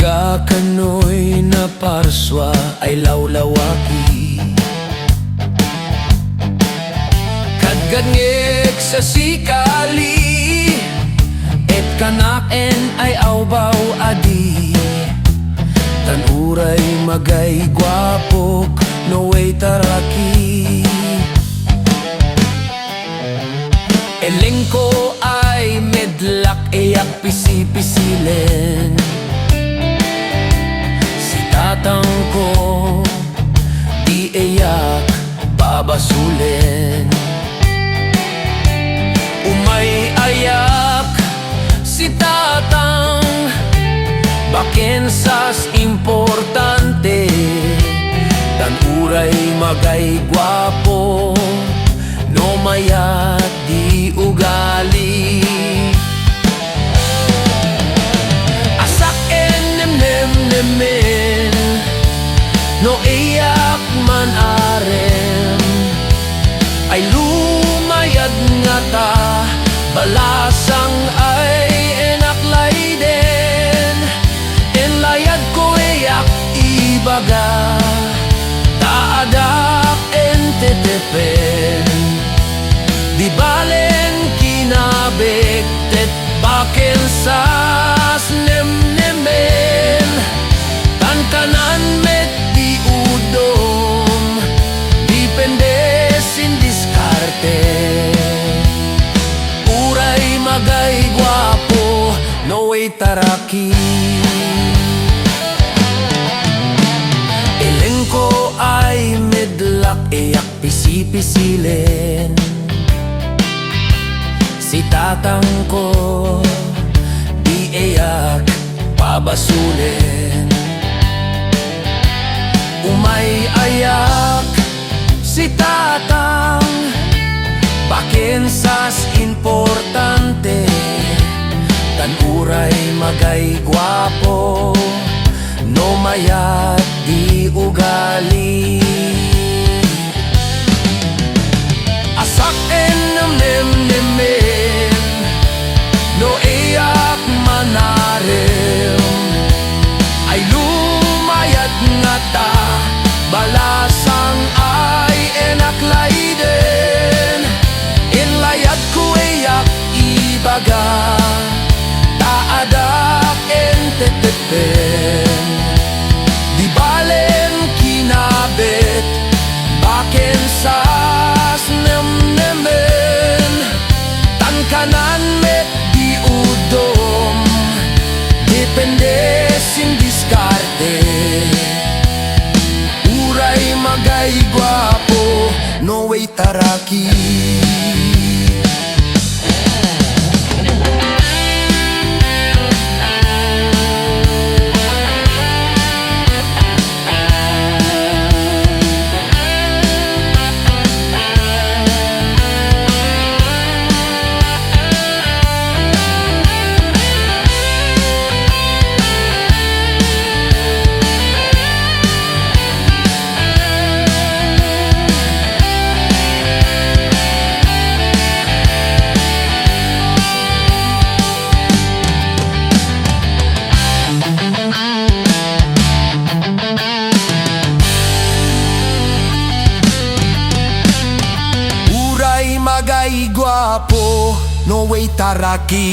Pagka kano'y naparswa ay lawlawaki, kadganyek sa sikali, et kanaken ay awbaw adi. Tanuray magay gwapok no way taraki. Elengko ay medlak eyak pisi-pisilen. Si tatang ko di eyak babasulin. Umay ayak si tatang baken sas importante. Tanuray magay gwapo no mayat di ugali. Asak nem-nem-nemen no iyak man arem, ay lumayad nga ta balasang ay enaklay den. Enlayad ko iyak ibaga taadak entetepen. Di balen kinabektet baken sas nem-nemen. Tan kanan met di udom dipende sin diskarte. Uray magay gwapo no way taraki. Elengko ay medlak eyak pisi-pisilin. Si tatang ko di eyak pabasulin. Umay ayak si tatang baken sas importante. Tanuray magay gwapo no mayat di ugali. Asak nem-nem-nemen no iyak manarem, ay lumayat nga ta balasang ay enaklay den. Inlayad ko iyak ibaga taadak entetepen. Di balen kinabet baken sas nem-nemen. Tan kanan met di udom depende sin diskarte. Uray magay gwapo no way taraki. Magay gwapo no way taraki.